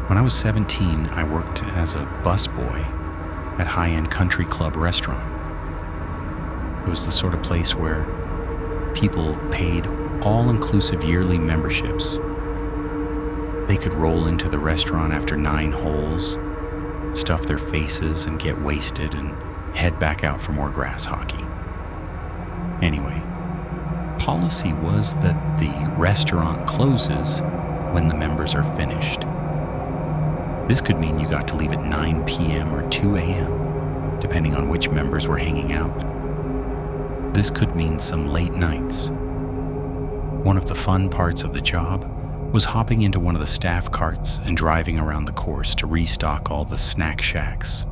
When I was 17, I worked as a busboy at high-end country club restaurant. It was the sort of place where people paid all-inclusive yearly memberships. They could roll into the restaurant after 9 holes, stuff their faces and get wasted and head back out for more grass hockey. Anyway, policy was that the restaurant closes when the members are finished. This could mean you got to leave at 9 p.m. or 2 a.m., depending on which members were hanging out. This could mean some late nights. One of the fun parts of the job was hopping into one of the staff carts and driving around the course to restock all the snack shacks.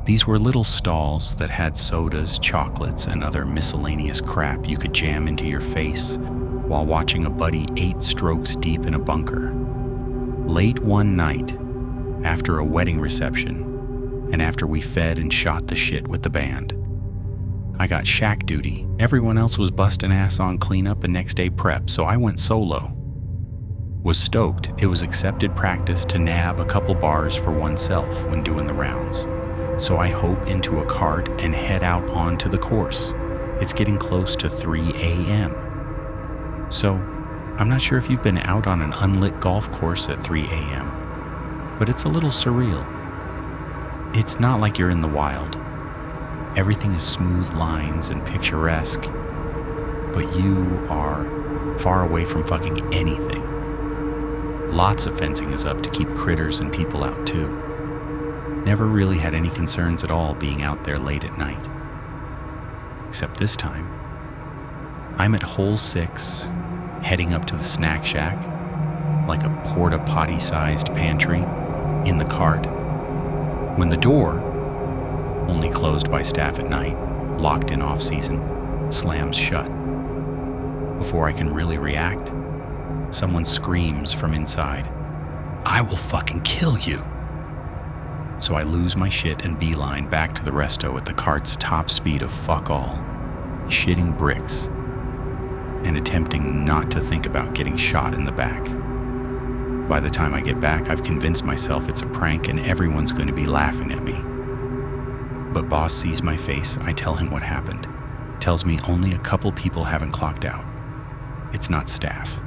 These were little stalls that had sodas, chocolates, and other miscellaneous crap you could jam into your face while watching a buddy 8 strokes deep in a bunker. Late one night, after a wedding reception, and after we fed and shot the shit with the band, I got shack duty. Everyone else was busting ass on cleanup and next day prep, so I went solo. Was stoked it was accepted practice to nab a couple bars for oneself when doing the rounds. So I hope into a cart and head out onto the course. It's getting close to 3 a.m. So, I'm not sure if you've been out on an unlit golf course at 3 a.m., but it's a little surreal. It's not like you're in the wild. Everything is smooth lines and picturesque, but you are far away from fucking anything. Lots of fencing is up to keep critters and people out too. Never really had any concerns at all being out there late at night. Except this time. I'm at hole 6, heading up to the snack shack, like a porta-potty-sized pantry, in the cart, when the door, only closed by staff at night, locked in off-season, slams shut. Before I can really react, someone screams from inside, "I will fucking kill you." So I lose my shit and beeline back to the resto at the cart's top speed of fuck all, shitting bricks, and attempting not to think about getting shot in the back. By the time I get back, I've convinced myself it's a prank and everyone's going to be laughing at me. But boss sees my face, I tell him what happened. Tells me only a couple people haven't clocked out. It's not staff.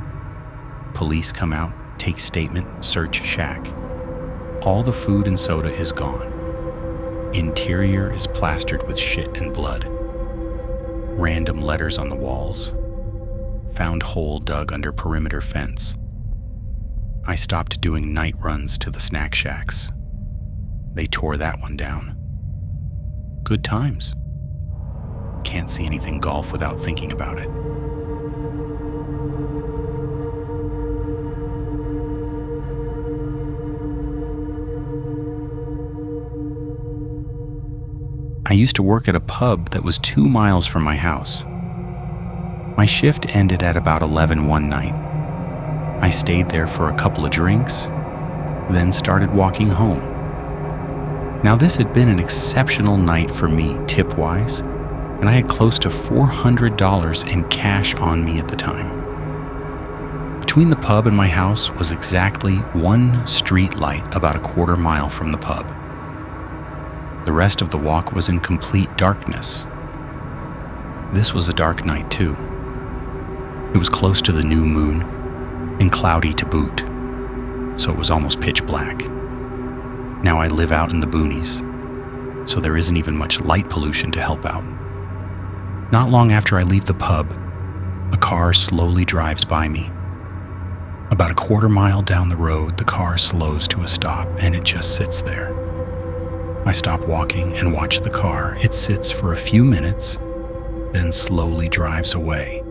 Police come out, take statement, search shack. All the food and soda is gone. Interior is plastered with shit and blood. Random letters on the walls. Found hole dug under perimeter fence. I stopped doing night runs to the snack shacks. They tore that one down. Good times. Can't see anything golf without thinking about it. I used to work at a pub that was 2 miles from my house. My shift ended at about 11 one night. I stayed there for a couple of drinks, then started walking home. Now this had been an exceptional night for me tip-wise, and I had close to $400 in cash on me at the time. Between the pub and my house was exactly one street light about a quarter mile from the pub. The rest of the walk was in complete darkness. This was a dark night too. It was close to the new moon and cloudy to boot, so it was almost pitch black. Now I live out in the boonies, so there isn't even much light pollution to help out. Not long after I leave the pub, a car slowly drives by me. About a quarter mile down the road, the car slows to a stop and it just sits there. I stop walking and watch the car. It sits for a few minutes, then slowly drives away.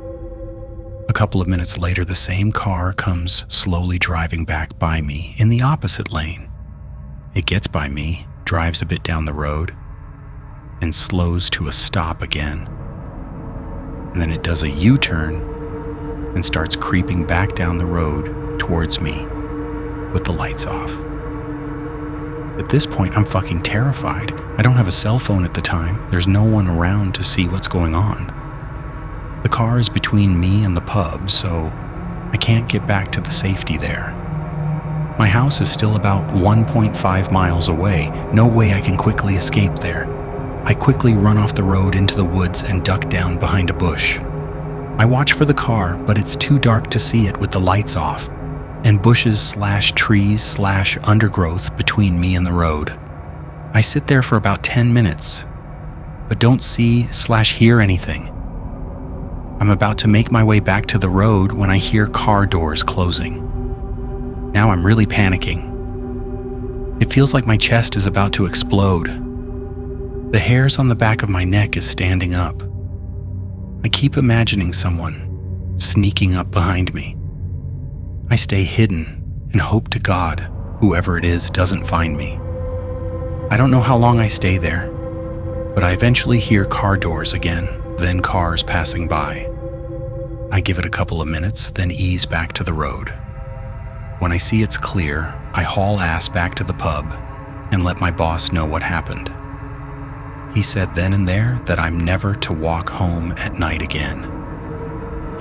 A couple of minutes later, the same car comes slowly driving back by me in the opposite lane. It gets by me, drives a bit down the road, and slows to a stop again. And then it does a U-turn and starts creeping back down the road towards me with the lights off. At this point, I'm fucking terrified. I don't have a cell phone at the time. There's no one around to see what's going on. The car is between me and the pub, so I can't get back to the safety there. My house is still about 1.5 miles away. No way I can quickly escape there. I quickly run off the road into the woods and duck down behind a bush. I watch for the car, but it's too dark to see it with the lights off, and bushes/trees/undergrowth between me and the road. I sit there for about 10 minutes, but don't see/hear anything. I'm about to make my way back to the road when I hear car doors closing. Now I'm really panicking. It feels like my chest is about to explode. The hairs on the back of my neck is standing up. I keep imagining someone sneaking up behind me. I stay hidden and hope to God whoever it is doesn't find me. I don't know how long I stay there, but I eventually hear car doors again, then cars passing by. I give it a couple of minutes, then ease back to the road. When I see it's clear, I haul ass back to the pub and let my boss know what happened. He said then and there that I'm never to walk home at night again.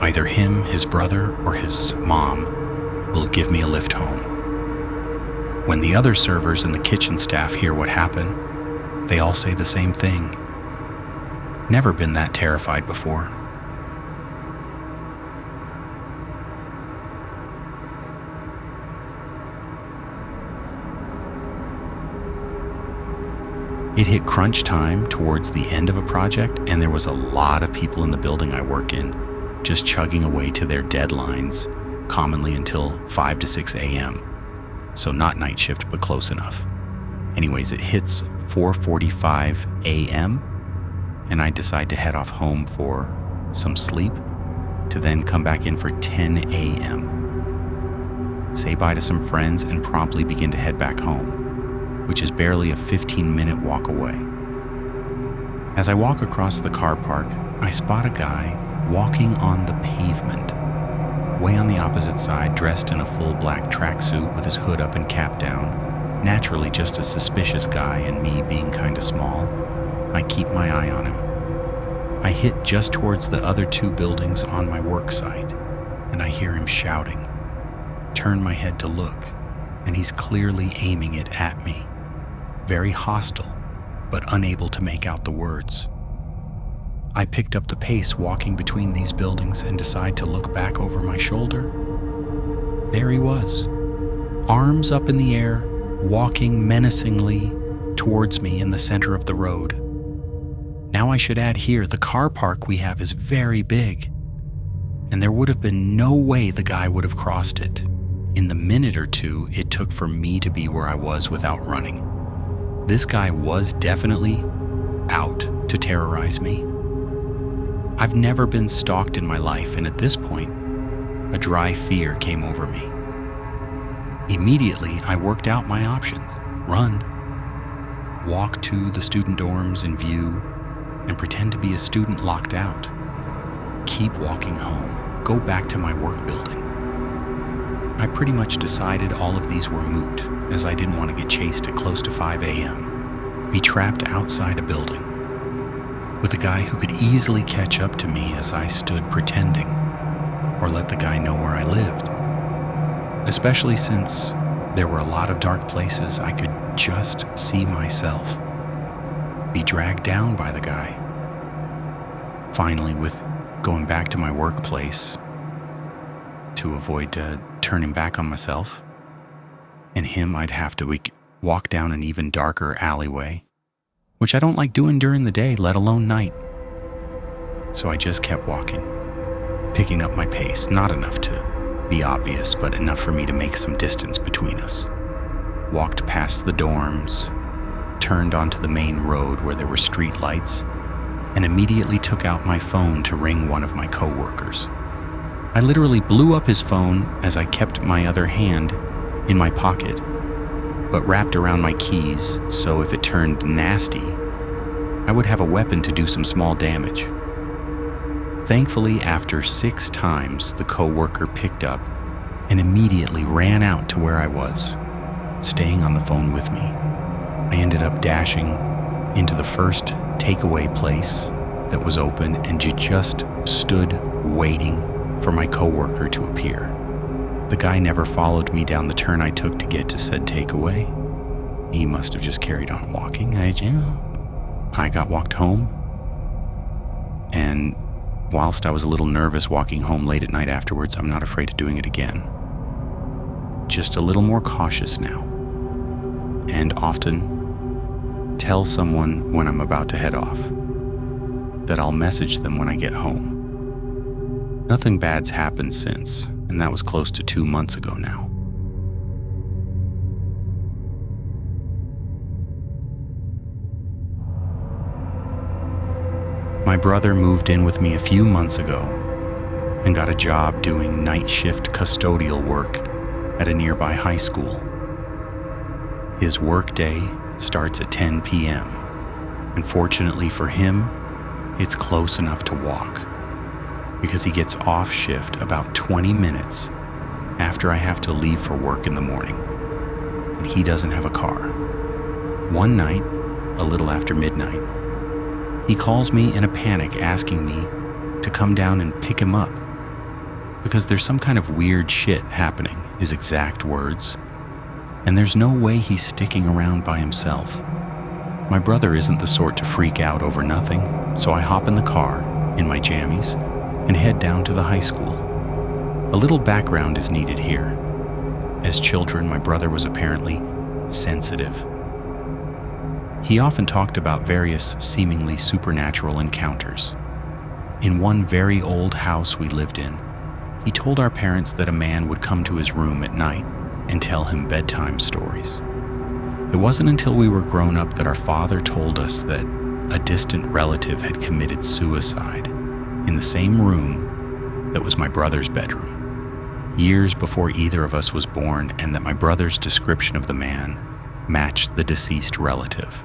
Either him, his brother, or his mom will give me a lift home. When the other servers and the kitchen staff hear what happened, they all say the same thing. Never been that terrified before. It hit crunch time towards the end of a project, and there was a lot of people in the building I work in just chugging away to their deadlines, commonly until 5 to 6 a.m. So not night shift, but close enough. Anyways, it hits 4:45 a.m., and I decide to head off home for some sleep to then come back in for 10 a.m. Say bye to some friends and promptly begin to head back home, which is barely a 15-minute walk away. As I walk across the car park, I spot a guy walking on the pavement, way on the opposite side, dressed in a full black tracksuit with his hood up and cap down. Naturally just a suspicious guy, and me being kinda small, I keep my eye on him. I hit just towards the other two buildings on my work site, and I hear him shouting. Turn my head to look, and he's clearly aiming it at me. Very hostile, but unable to make out the words. I picked up the pace walking between these buildings and decide to look back over my shoulder. There he was, arms up in the air, walking menacingly towards me in the center of the road. Now I should add here, the car park we have is very big, and there would have been no way the guy would have crossed it in the minute or two it took for me to be where I was without running. This guy was definitely out to terrorize me. I've never been stalked in my life, and at this point, a dry fear came over me. Immediately, I worked out my options. Run, walk to the student dorms in view, and pretend to be a student locked out. Keep walking home, go back to my work building. I pretty much decided all of these were moot, as I didn't want to get chased at close to 5 a.m., be trapped outside a building, with a guy who could easily catch up to me as I stood pretending, or let the guy know where I lived. Especially since there were a lot of dark places I could just see myself, be dragged down by the guy. Finally, with going back to my workplace to avoid turning back on myself and him, I'd have to walk down an even darker alleyway, which I don't like doing during the day, let alone night. So I just kept walking, picking up my pace, not enough to be obvious, but enough for me to make some distance between us. Walked past the dorms, turned onto the main road where there were street lights, and immediately took out my phone to ring one of my coworkers. I literally blew up his phone as I kept my other hand in my pocket, but wrapped around my keys, so if it turned nasty, I would have a weapon to do some small damage. Thankfully, after 6 times, the coworker picked up and immediately ran out to where I was, staying on the phone with me. I ended up dashing into the first takeaway place that was open and just stood waiting for my coworker to appear. The guy never followed me down the turn I took to get to said takeaway. He must have just carried on walking. I got walked home, and whilst I was a little nervous walking home late at night afterwards, I'm not afraid of doing it again. Just a little more cautious now, and often tell someone when I'm about to head off that I'll message them when I get home. Nothing bad's happened since, and that was close to 2 months ago now. My brother moved in with me a few months ago and got a job doing night shift custodial work at a nearby high school. His work day starts at 10 p.m., and fortunately for him, it's close enough to walk because he gets off shift about 20 minutes after I have to leave for work in the morning, and he doesn't have a car. One night, a little after midnight, he calls me in a panic asking me to come down and pick him up because there's some kind of weird shit happening, his exact words, and there's no way he's sticking around by himself. My brother isn't the sort to freak out over nothing, so I hop in the car, in my jammies, and head down to the high school. A little background is needed here. As children, my brother was apparently sensitive. He often talked about various seemingly supernatural encounters. In one very old house we lived in, he told our parents that a man would come to his room at night and tell him bedtime stories. It wasn't until we were grown up that our father told us that a distant relative had committed suicide in the same room that was my brother's bedroom, years before either of us was born, and that my brother's description of the man matched the deceased relative.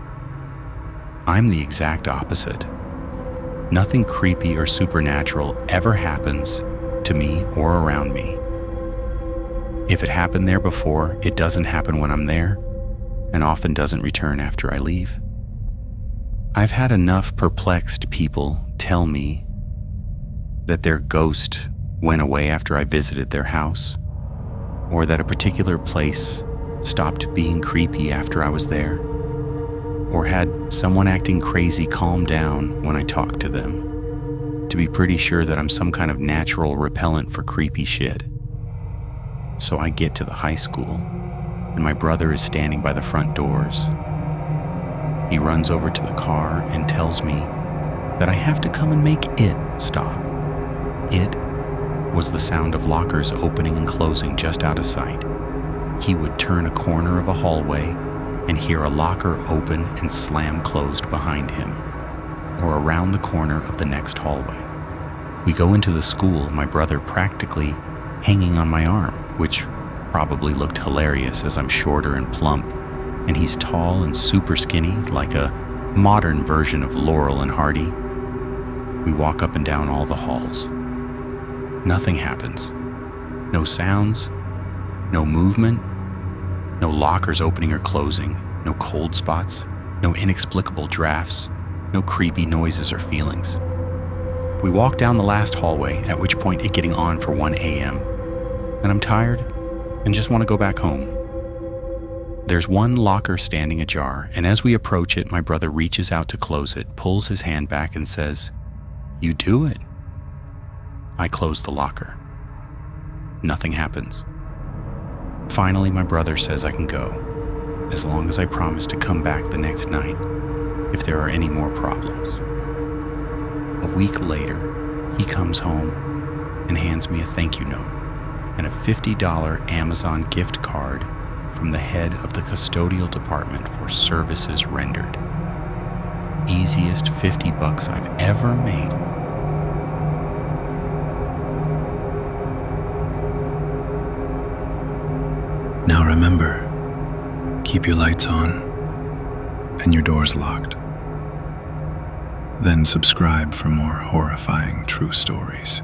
I'm the exact opposite. Nothing creepy or supernatural ever happens to me or around me. If it happened there before, it doesn't happen when I'm there, and often doesn't return after I leave. I've had enough perplexed people tell me that their ghost went away after I visited their house, or that a particular place stopped being creepy after I was there, or had someone acting crazy calm down when I talked to them, to be pretty sure that I'm some kind of natural repellent for creepy shit. So I get to the high school, and my brother is standing by the front doors. He runs over to the car and tells me that I have to come and make it stop. It was the sound of lockers opening and closing just out of sight. He would turn a corner of a hallway and hear a locker open and slam closed behind him, or around the corner of the next hallway. We go into the school, my brother practically hanging on my arm, which probably looked hilarious as I'm shorter and plump, and he's tall and super skinny, like a modern version of Laurel and Hardy. We walk up and down all the halls. Nothing happens. No sounds, no movement, no lockers opening or closing, no cold spots, no inexplicable drafts, no creepy noises or feelings. We walk down the last hallway, at which point it's getting on for 1 a.m., and I'm tired and just want to go back home. There's one locker standing ajar, and as we approach it, my brother reaches out to close it, pulls his hand back and says, "You do it." I close the locker. Nothing happens. Finally, my brother says I can go, as long as I promise to come back the next night if there are any more problems. A week later, he comes home and hands me a thank you note and a $50 Amazon gift card from the head of the custodial department for services rendered. Easiest $50 I've ever made. Now remember, keep your lights on and your doors locked. Then subscribe for more horrifying true stories.